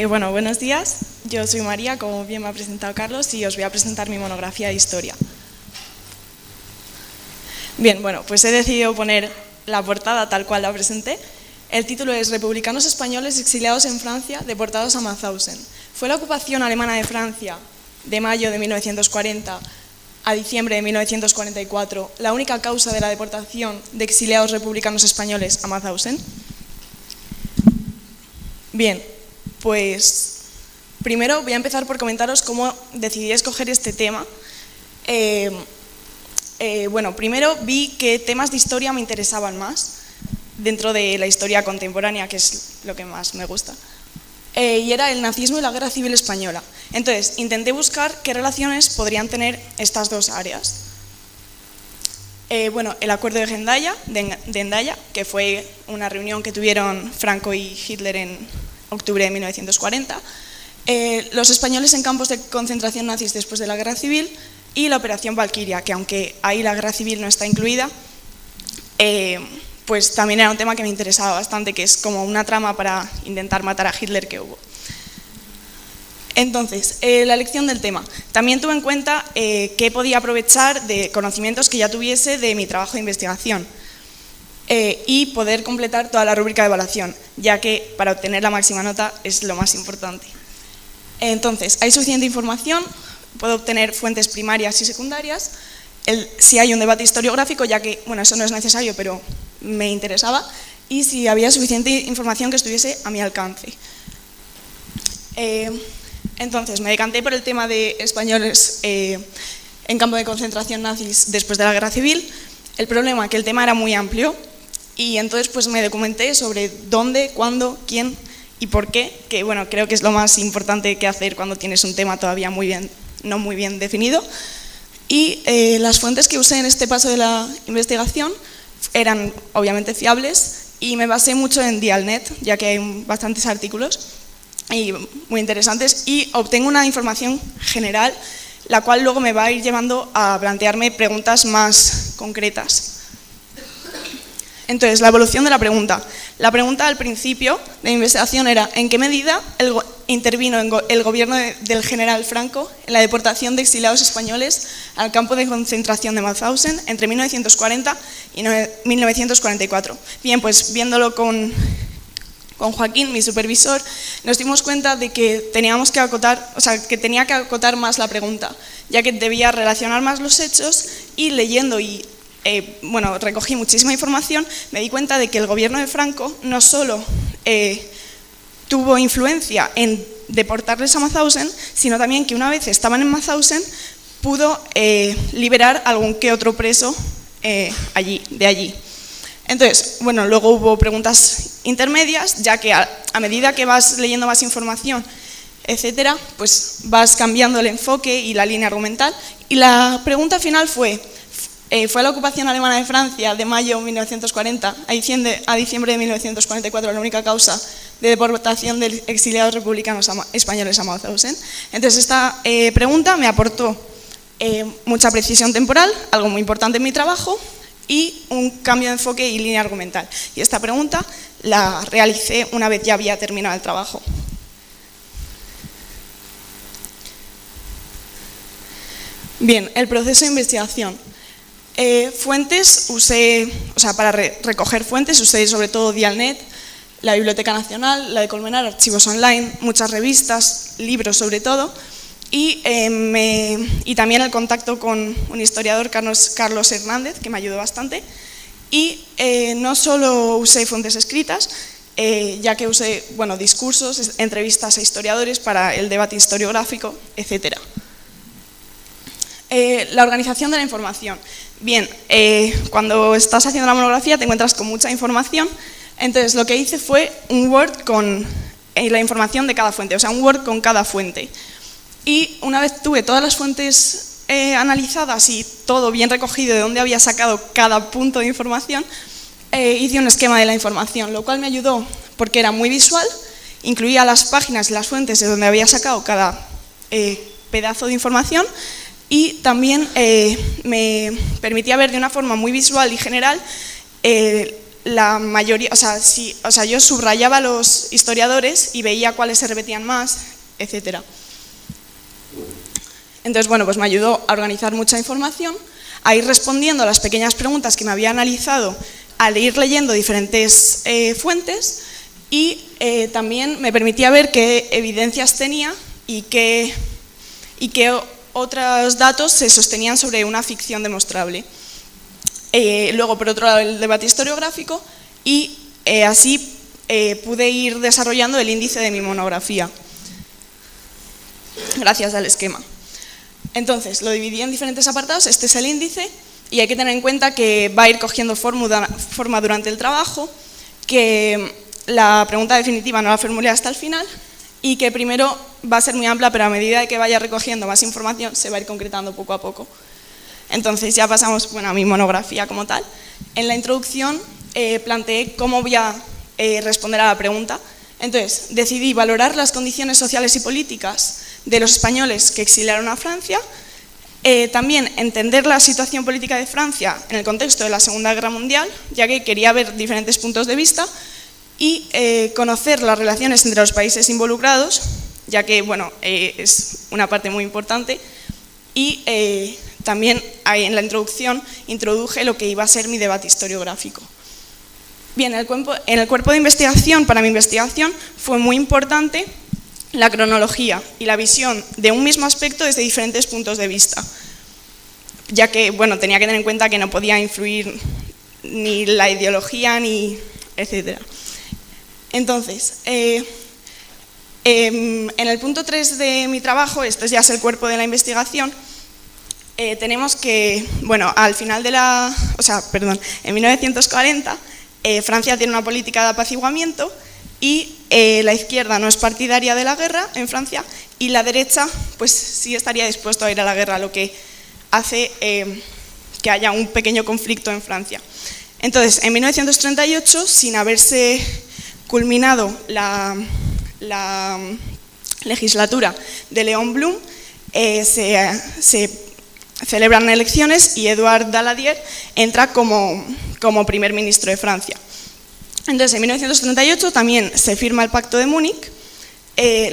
Bueno, buenos días. Yo soy María, como bien me ha presentado Carlos, y os voy a presentar mi monografía de historia. Bien, bueno, pues he decidido poner la portada tal cual la presenté. El título es Republicanos españoles exiliados en Francia, deportados a Mauthausen. Fue la ocupación alemana de Francia de mayo de 1940 a diciembre de 1944 la única causa de la deportación de exiliados republicanos españoles a Mauthausen. Bien, pues primero voy a empezar por comentaros cómo decidí escoger este tema. Bueno, primero vi qué temas de historia me interesaban más dentro de la historia contemporánea, que es lo que más me gusta, y era el nazismo y la guerra civil española. Entonces, intenté buscar qué relaciones podrían tener estas dos áreas. Bueno, el acuerdo de Hendaya, que fue una reunión que tuvieron Franco y Hitler en octubre de 1940, los españoles en campos de concentración nazis después de la guerra civil y la operación Valquiria, que aunque ahí la guerra civil no está incluida, pues también era un tema que me interesaba bastante, que es como una trama para intentar matar a Hitler que hubo. Entonces, la elección del tema. También tuve en cuenta qué podía aprovechar de conocimientos que ya tuviese de mi trabajo de investigación y poder completar toda la rúbrica de evaluación, ya que para obtener la máxima nota es lo más importante. Entonces, hay suficiente información, puedo obtener fuentes primarias y secundarias, si hay un debate historiográfico, ya que, bueno, eso no es necesario, pero me interesaba, y si había suficiente información que estuviese a mi alcance. Entonces, me decanté por el tema de españoles en campo de concentración nazis después de la guerra civil. El problema es que el tema era muy amplio y entonces pues me documenté sobre dónde, cuándo, quién y por qué, que bueno, creo que es lo más importante que hacer cuando tienes un tema todavía no muy bien definido. Y las fuentes que usé en este paso de la investigación eran obviamente fiables y me basé mucho en Dialnet, ya que hay bastantes artículos y muy interesantes, y obtengo una información general, la cual luego me va a ir llevando a plantearme preguntas más concretas. Entonces, la evolución de la pregunta. La pregunta al principio de mi investigación era ¿en qué medida intervino el gobierno del general Franco en la deportación de exiliados españoles al campo de concentración de Mauthausen entre 1940 y 1944? Bien, pues viéndolo con Joaquín, mi supervisor, nos dimos cuenta de que teníamos que acotar, que tenía que acotar más la pregunta, ya que debía relacionar más los hechos, y leyendo y bueno, recogí muchísima información, me di cuenta de que el gobierno de Franco no solo tuvo influencia en deportarles a Mauthausen, sino también que una vez estaban en Mauthausen pudo liberar algún que otro preso de allí. Entonces, bueno, luego hubo preguntas intermedias, ya que a medida que vas leyendo más información, etcétera, pues vas cambiando el enfoque y la línea argumental. Y la pregunta final fue la ocupación alemana de Francia de mayo de 1940 a diciembre de 1944 la única causa de deportación de exiliados republicanos españoles a Mauthausen. Entonces, esta pregunta me aportó mucha precisión temporal, algo muy importante en mi trabajo, y un cambio de enfoque y línea argumental. Y esta pregunta la realicé una vez ya había terminado el trabajo. Bien, el proceso de investigación. Fuentes usé, para recoger fuentes usé sobre todo Dialnet, la Biblioteca Nacional, la de Colmenar, archivos online, muchas revistas, libros sobre todo, y también el contacto con un historiador, Carlos Hernández, que me ayudó bastante. Y no solo usé fuentes escritas, ya que usé discursos, entrevistas a historiadores para el debate historiográfico, etc. La organización de la información. Bien, cuando estás haciendo la monografía te encuentras con mucha información, entonces lo que hice fue un Word con la información de cada fuente, un Word con cada fuente. Y una vez tuve todas las fuentes analizadas y todo bien recogido de dónde había sacado cada punto de información, hice un esquema de la información, lo cual me ayudó porque era muy visual, incluía las páginas y las fuentes de donde había sacado cada pedazo de información, y también me permitía ver de una forma muy visual y general la mayoría, yo subrayaba a los historiadores y veía cuáles se repetían más, etc. Entonces, bueno, pues me ayudó a organizar mucha información, a ir respondiendo a las pequeñas preguntas que me había analizado al ir leyendo diferentes fuentes, y también me permitía ver qué evidencias tenía y qué otros datos se sostenían sobre una ficción demostrable. Luego, por otro lado, el debate historiográfico, y así pude ir desarrollando el índice de mi monografía, gracias al esquema. Entonces, lo dividí en diferentes apartados, este es el índice, y hay que tener en cuenta que va a ir cogiendo forma durante el trabajo, que la pregunta definitiva no la formulé hasta el final, y que primero va a ser muy amplia, pero a medida que vaya recogiendo más información se va a ir concretando poco a poco. Entonces ya pasamos a mi monografía como tal. En la introducción planteé cómo voy a responder a la pregunta. Entonces decidí valorar las condiciones sociales y políticas de los españoles que exiliaron a Francia, también entender la situación política de Francia en el contexto de la Segunda Guerra Mundial, ya que quería ver diferentes puntos de vista, y conocer las relaciones entre los países involucrados, ya que es una parte muy importante, y también en la introducción introduje lo que iba a ser mi debate historiográfico. Bien, en el cuerpo de investigación, para mi investigación, fue muy importante la cronología y la visión de un mismo aspecto desde diferentes puntos de vista, ya que tenía que tener en cuenta que no podía influir ni la ideología ni etc. Entonces, en el punto 3 de mi trabajo, esto ya es el cuerpo de la investigación, tenemos que, al final de en 1940, Francia tiene una política de apaciguamiento y la izquierda no es partidaria de la guerra en Francia y la derecha pues sí estaría dispuesto a ir a la guerra, lo que hace que haya un pequeño conflicto en Francia. Entonces, en 1938, sin haberse culminado la legislatura de Léon Blum, se celebran elecciones y Édouard Daladier entra como primer ministro de Francia. Entonces, en 1938 también se firma el Pacto de Múnich,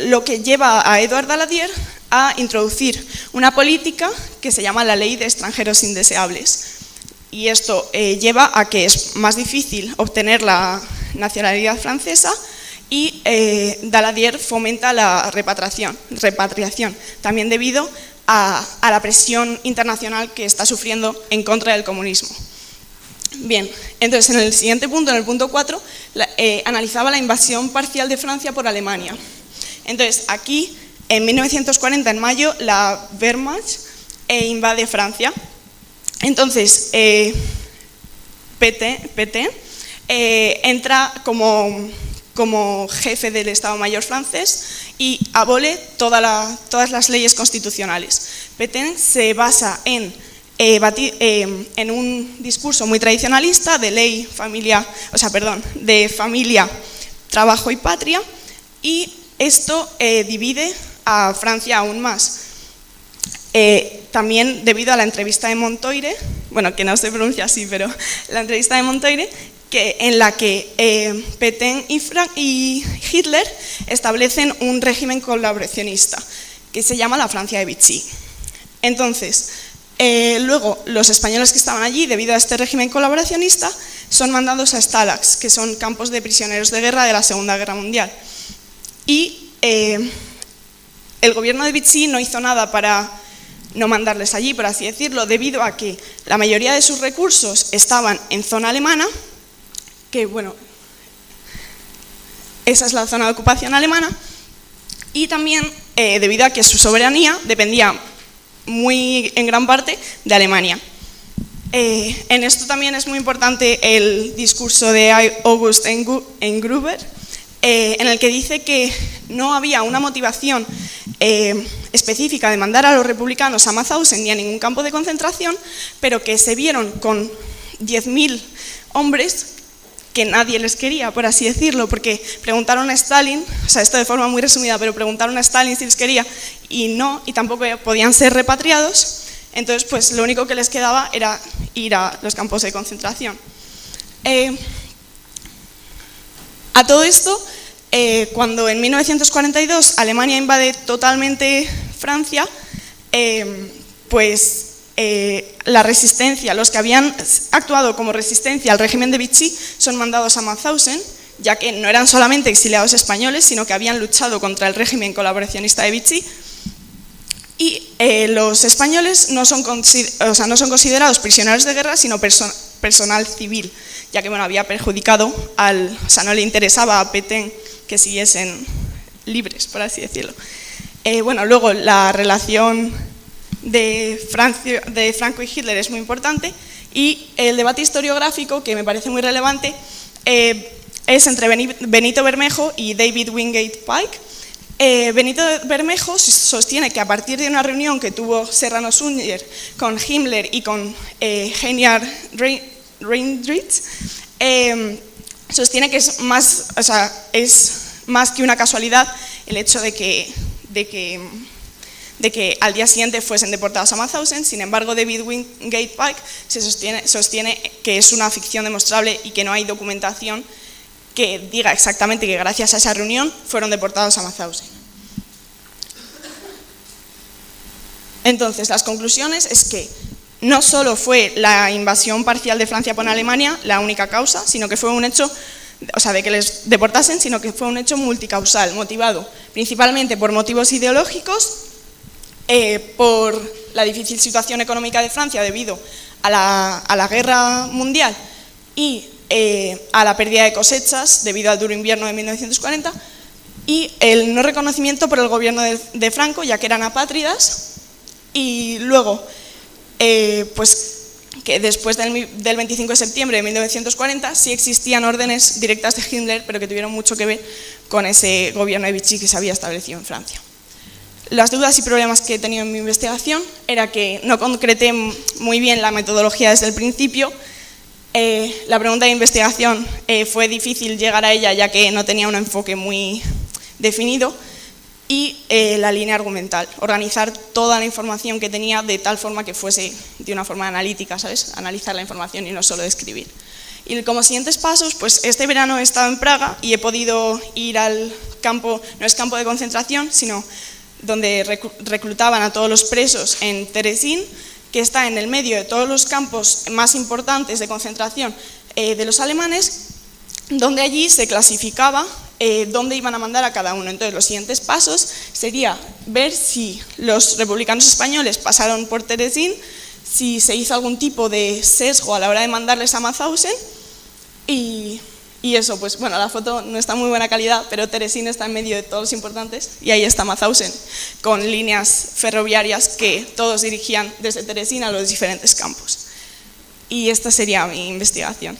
lo que lleva a Édouard Daladier a introducir una política que se llama la Ley de Extranjeros Indeseables. Y esto lleva a que es más difícil obtener la nacionalidad francesa y Daladier fomenta la repatriación, también debido a la presión internacional que está sufriendo en contra del comunismo. Bien, entonces en el siguiente punto, en el punto 4, analizaba la invasión parcial de Francia por Alemania. Entonces aquí, en 1940, en mayo, la Wehrmacht invade Francia. Entonces, Pétain entra como jefe del Estado Mayor francés y abole todas las leyes constitucionales. Pétain se basa en un discurso muy tradicionalista de de familia, trabajo y patria, y esto divide a Francia aún más. También debido a la entrevista de Montoire, que no se pronuncia así, pero la entrevista de Montoire, en la que Pétain y Hitler establecen un régimen colaboracionista que se llama la Francia de Vichy. Entonces, luego los españoles que estaban allí, debido a este régimen colaboracionista, son mandados a Stalags, que son campos de prisioneros de guerra de la Segunda Guerra Mundial. Y el gobierno de Vichy no hizo nada para no mandarles allí, por así decirlo, debido a que la mayoría de sus recursos estaban en zona alemana, que esa es la zona de ocupación alemana, y también debido a que su soberanía dependía en gran parte de Alemania. En esto también es muy importante el discurso de August Engruber, en el que dice que no había una motivación específica de mandar a los republicanos a Mauthausen ni a ningún campo de concentración, pero que se vieron con 10.000 hombres que nadie les quería, por así decirlo, porque preguntaron a Stalin, esto de forma muy resumida, pero preguntaron a Stalin si les quería y tampoco podían ser repatriados. Entonces, pues lo único que les quedaba era ir a los campos de concentración. A todo esto, cuando en 1942 Alemania invade totalmente Francia, la resistencia, los que habían actuado como resistencia al régimen de Vichy son mandados a Mauthausen, ya que no eran solamente exiliados españoles, sino que habían luchado contra el régimen colaboracionista de Vichy. Y los españoles no son considerados prisioneros de guerra, sino personal civil, ya que había perjudicado no le interesaba a Pétain que siguiesen libres, por así decirlo. Luego la relación de Franco y Hitler es muy importante, y el debate historiográfico, que me parece muy relevante, es entre Benito Bermejo y David Wingate Pike. Benito Bermejo sostiene que a partir de una reunión que tuvo Serrano Suñer con Himmler y con Heinrich Reindrich, sostiene que es más que una casualidad el hecho de que al día siguiente fuesen deportados a Mauthausen. Sin embargo, David Wingate Pike sostiene que es una ficción demostrable y que no hay documentación que diga exactamente que gracias a esa reunión fueron deportados a Mauthausen. Entonces, las conclusiones es que no solo fue la invasión parcial de Francia por Alemania la única causa, sino que fue un hecho, de que les deportasen, sino que fue un hecho multicausal, motivado principalmente por motivos ideológicos, por la difícil situación económica de Francia debido a la guerra mundial y a la pérdida de cosechas debido al duro invierno de 1940, y el no reconocimiento por el gobierno de Franco, ya que eran apátridas, y luego que después del 25 de septiembre de 1940 sí existían órdenes directas de Hitler, pero que tuvieron mucho que ver con ese gobierno de Vichy que se había establecido en Francia. Las dudas y problemas que he tenido en mi investigación era que no concreté muy bien la metodología desde el principio. La pregunta de investigación fue difícil llegar a ella, ya que no tenía un enfoque muy definido, y la línea argumental, organizar toda la información que tenía de tal forma que fuese de una forma analítica, ¿sabes? Analizar la información y no solo describir. Y como siguientes pasos, pues este verano he estado en Praga y he podido ir al campo, no es campo de concentración, sino donde reclutaban a todos los presos en Terezín, que está en el medio de todos los campos más importantes de concentración de los alemanes, donde allí se clasificaba dónde iban a mandar a cada uno. Entonces, los siguientes pasos sería ver si los republicanos españoles pasaron por Terezín, si se hizo algún tipo de sesgo a la hora de mandarles a Mauthausen, y eso, pues bueno, la foto no está muy buena calidad, pero Terezín está en medio de todos los importantes, y ahí está Mauthausen, con líneas ferroviarias que todos dirigían desde Terezín a los diferentes campos. Y esta sería mi investigación.